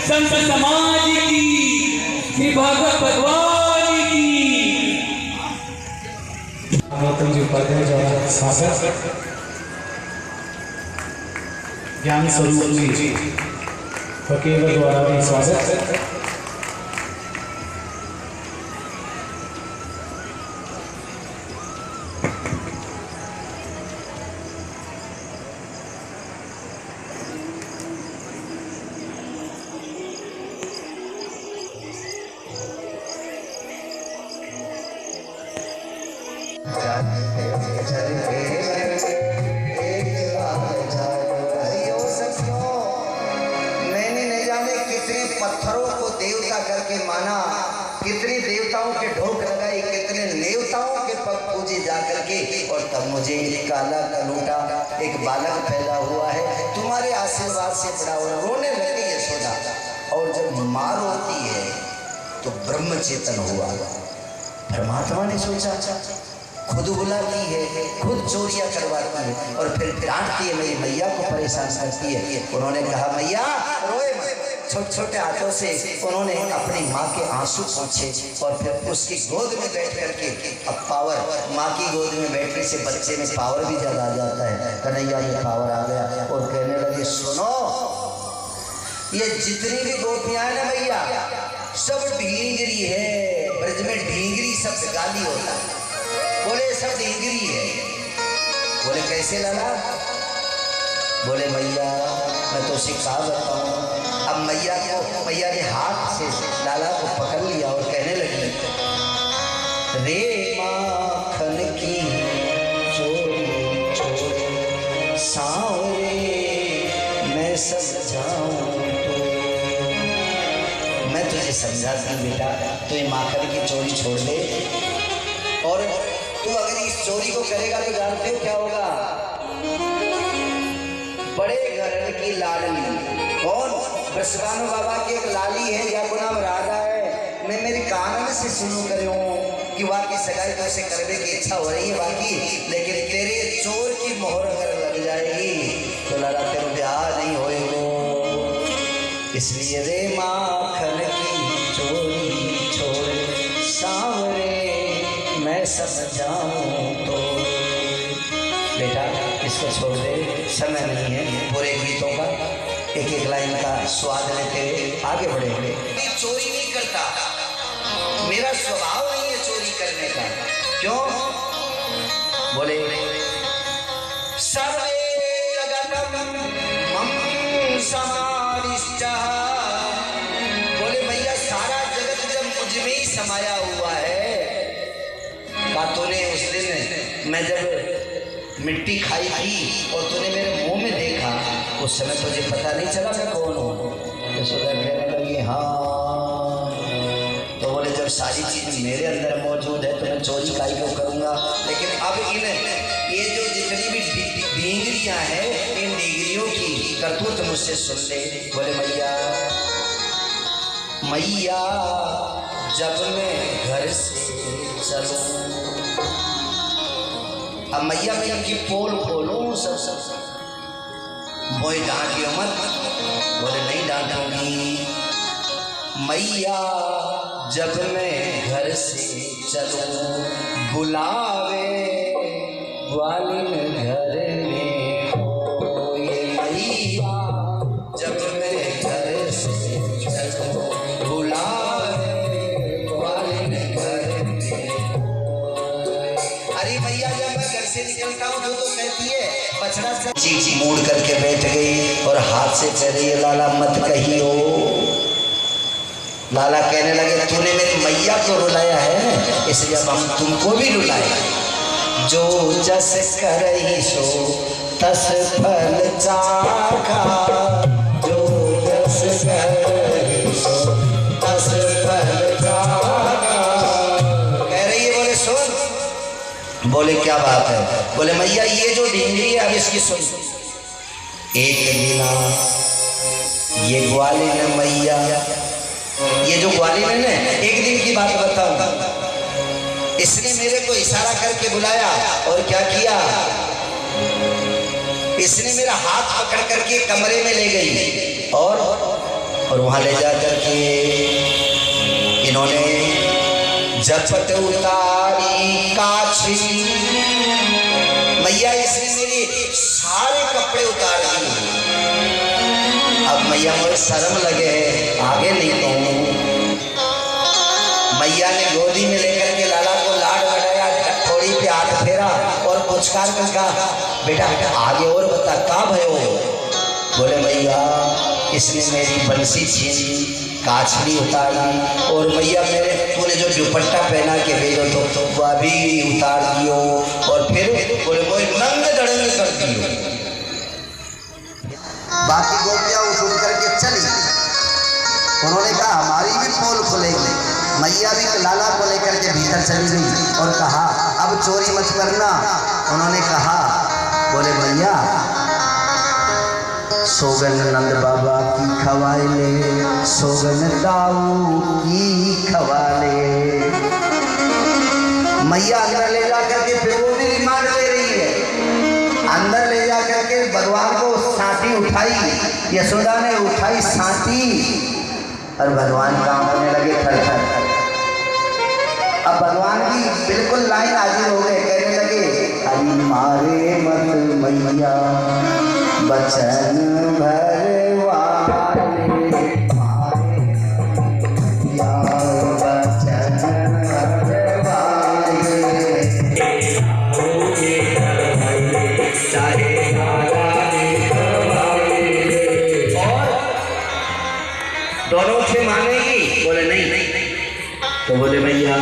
संत समाज की, श्री भागवत भगवान की। गौतम जी उपाध्याय द्वारा स्वागत, ज्ञान स्वरूप जी फकीर द्वारा भी स्वागत। मैंने न जाने कितने पत्थरों को देवता करके माना, कितने देवताओं के ढोक लगाए, कितने देवताओं के पग पूजे जा करके, और तब मुझे काला कलूटा एक बालक पैदा हुआ है। तुम्हारे आशीर्वाद से बड़ा हो। रोने लगी यशोदा, और जब माँ रोती है तो ब्रह्म चेतन हुआ। परमात्मा ने सोचा खुद बुलाती है, खुद चोरियां करवाती है, और फिर डांटती है, मेरी मैया को परेशान करती है। उन्होंने कहा मैया रोए मत। छोटे छोटे हाथों से उन्होंने अपनी माँ के आंसू पोंछे, और फिर उसकी गोद में बैठ करके, अब पावर, माँ की गोद में बैठने से बच्चे में पावर भी ज्यादा आ जाता है। कन्हैया में पावर आ गया, और कहने लगे सुनो, ये जितनी भी गोपियां है ना भैया, सब ढींगरी है। ब्रज में ढींगरी शब्द गाली होता है। बोले सब ढींगरी है। बोले कैसे लगा? बोले मैया मैं तो सिखा बताऊँ। अब मैया ने हाथ से लाला को पकड़ लिया और कहने लगी, रे माखन की चोरी छोड़े सांवरे मैं समझाऊं तो। मैं तुझे समझाती हूँ बेटा, तो ये माखन की चोरी छोड़ दे, और तू अगर इस चोरी को करेगा तो जानते हो क्या होगा? बड़े घर की लाडली। कौन? बृषभानु बाबा की एक लाली है, या को नाम राधा है। मैं मेरे कान से सुनू करे हूँ कि वाकई सगाई तो उसे करने की इच्छा हो रही है बाकी, लेकिन तेरे चोर की मोहर अगर लग जाएगी तो लाला तेरे ब्याह नहीं होएगा। इसलिए रे माखन की चोरी छोड़े सांवरे मैं समझाऊं तो। बेटा इसको छोड़ दे, समय नहीं है पूरे गीतों का एक एक लाइन का स्वाद लेते आगे बढ़े। चोरी नहीं करता, मेरा स्वभाव नहीं है चोरी करने का। क्यों? बोले सर्वे जगतम मम समाविष्टः। बोले भैया सारा जगत जब मुझ में ही समाया हुआ है। का तूने उस दिन मैं जब मिट्टी खाई थी और तूने मेरे मुंह में देखा, उस समय तुझे पता नहीं चला मैं कौन हूँ? यशोदा कहने लगी हाँ। तो बोले जब सारी चीज मेरे अंदर मौजूद है तो मैं चोरी काई को करूँगा। लेकिन अब ये जो जितनी भी डिंगरियाँ हैं, इन डिंगरियों की करतूत मुझसे सुन ले। बोले मैया जब मैं घर से चलूं, अब मैया मैं इनकी पोल खोलूं सब मोए डांटियो मत। बोले नहीं डांटूंगी। मैया जब मैं घर से चलूं, बुलावे ग्वालिन घर में होए। मैया जब मैं घर से चलूं, बुलावे ग्वालिन घर में। अरे भैया जब मैं घर से निकलता हूँ तो कहती है बछड़ा से चीज मोड़ करके बैठ गई और हाथ से कह रही है लाला मत कहियो। लाला कहने लगे तूने मेरी मैया को रुलाया है, इसलिए अब हम तुमको भी रुलाए। जो जस करही सो तस फल चाखा, जो जस करही सो तस फल चाखा। कह रही है बोले सुन। बोले क्या बात है? बोले मैया ये जो डिंगरी है अब इसकी सुन। एक बिना ये ग्वालिन मैया, ये जो ग्वालिन है ना, एक दिन की बात बताऊं, इसने मेरे को इशारा करके बुलाया और क्या किया? इसने मेरा हाथ पकड़ करके कमरे में ले गई और वहां ले जा करके इन्होंने झपट उतारी काछी। मैया इसने मेरे सारे कपड़े उतार दिए। अब मैया मुझे शर्म लगे, आगे नहीं कहूँ। मैया ने गोदी में लेकर के लाला को लाड बढ़ाया, थोड़ी पे हाथ फेरा और पुचकार कर कहा बेटा आगे और बता का भयो। बोले मैया इसने मेरी बंसी छीनी, काछड़ी उतार दी, और मैया मेरे तूने जो दुपट्टा पहना के भेजो तो वह भी उतार दियो, और फिर बोले कोई नंग दड़ंग कर दियो। बाकी गोपियां उठ करके चली। उन्होंने कहा हमारी भी पोल खुलेगी। मैया भी लाला को लेकर के भीतर चली गई और कहा अब चोरी मत करना। उन्होंने कहा बोले मैया सोगन नंद बाबा की खवाले, सोगन दाऊ की खवाले। मैया अंदर ले जा करके फिर वो भी रिमांड ले रही है। अंदर ले जा करके भगवान को साथी उठाई, यशोदा ने उठाई साथी, और भगवान काम होने लगे थर थर। अब भगवान की बिल्कुल लाइन हाजिर हो गए, कहने लगे हरि मारे मत मैया बचन भरवाले, मारे मैया बचन भरवाले। चाहे तो बोले मैया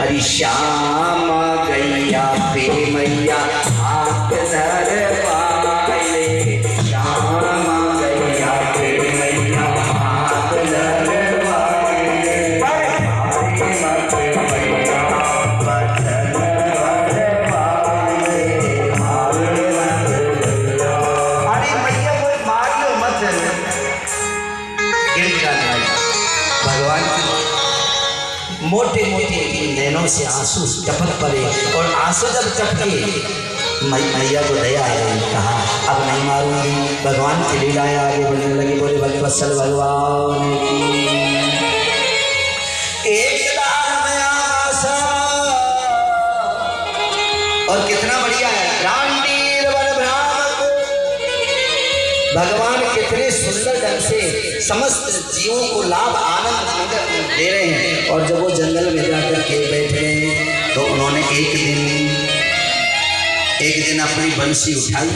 अरे श्याम गैया पे मैया हाथ धर पाए, श्याम गैया पे मैया हाथ धर पाए, अरे मैया कोई मार लो मत, गिर जाना। भगवान की मोटे मोटे नैनों से आंसू टपक पड़े और आंसू जब टपके मैया को दया आ गई, कहा अब नहीं मारूंगी। भगवान की लीलाएं आगे बढ़ने लगी। बोले भगवत्सल भगवान की एक दान में आशा। और कितना बढ़िया है, रामवीर वन भ्रामक। भगवान कितने सुंदर ढंग से समस्त जीवों को लाभ आनंद दे रहे हैं। और जब वो जंगल में जाकर के बैठ गए तो उन्होंने एक दिन अपनी बंसी उठाई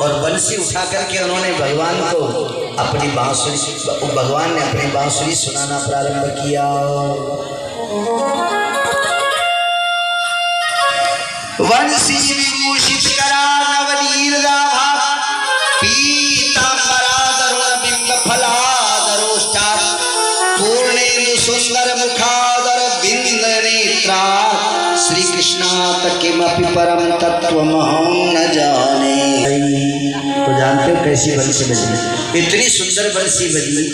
और बंसी उठा करके उन्होंने भगवान ने अपनी बांसुरी सुनाना प्रारंभ किया। वंशी विभूषित करा नवनीर राधा, पीतांबराधरुण बिंब फलाधरोष्ठा, पूर्णेन्दु सुंदर मुखादर बिंद नेत्रा, श्री कृष्णात किमपि परम तत्वमहं न जाने। तो जानते हो कैसी बंसी बजी? इतनी सुंदर बंसी बजी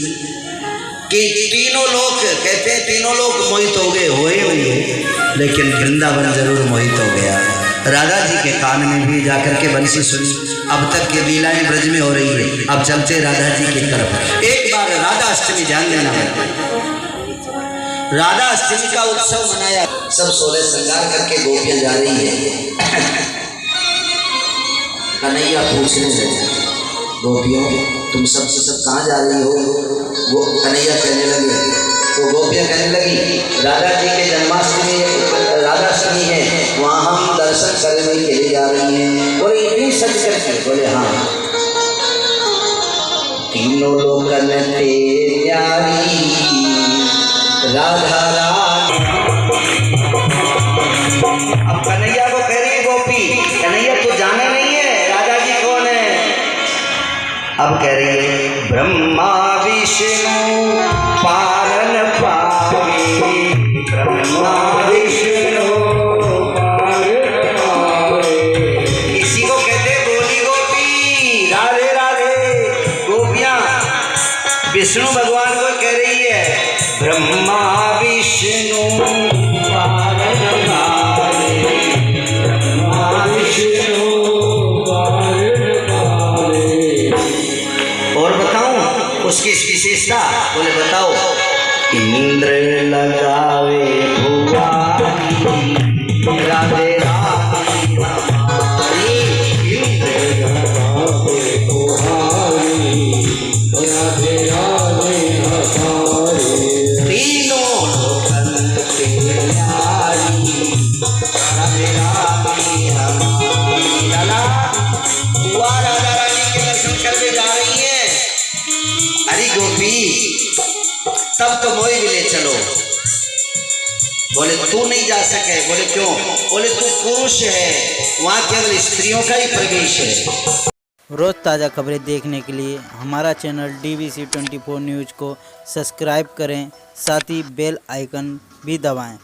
कि तीनों लोग कहते हैं, तीनों लोग मोहित हो गए, हुए लेकिन वृंदावन जरूर मोहित हो गया। राधा जी के कान में भी जाकर के बंसी सुनी। अब तक की लीलाएं ब्रज में हो रही है, अब चलते राधा जी की तरफ। एक बार राधा अष्टमी ध्यान देना है, राधा अष्टमी का उत्सव मनाया, सब 16 श्रृंगार करके गोपियां जा रही है। कन्हैया पूछने लगे, गोपियों तुम सब कहाँ जा रही हो? वो कन्हैया कहने लगे, तो गोपियां कहने लगी राधा जी के जन्माष्टमी राधाष्टमी है, वहाँ हम दर्शन करने के लिए जा रही हैं। बोले इतनी सच करके? बोले हाँ। तीनों लोग प्यारी राधा रानी। अब कन्हैया को कह रही गोपी, कन्हैया तू जाना नहीं है राधा जी कौन है? अब कह रही है ब्रह्मा विष्णु पारन पावे, ब्रह्मा विष्णु पारन पावे। इसी को कहते बोली गोपी राधे राधे। गोपियां विष्णु भगवान को कह रही है ब्रह्मा विष्णु पारन पावे, ब्रह्मा विष्णु पारन पावे। और बताऊं उसकी विशेषता? बोले बताओ। इंद्र लगावे भुवानी, राधे राधे हमारी, इंद्र लगावे भुवानी, राधे राधे हमारी, तीनों लोकन के प्यारी, राधे राधे हमारी। लाला हुआ राधा रानी के दर्शन करके जा रही है। अरे गोपी तब तो मोई भी ले चलो। बोले तू नहीं जा सके। बोले क्यों? बोले तू पुरुष है, वहाँ केवल स्त्रियों का ही प्रवेश है। रोज़ ताज़ा खबरें देखने के लिए हमारा चैनल DVC 24 न्यूज़ को सब्सक्राइब करें, साथ ही बेल आइकन भी दबाएं।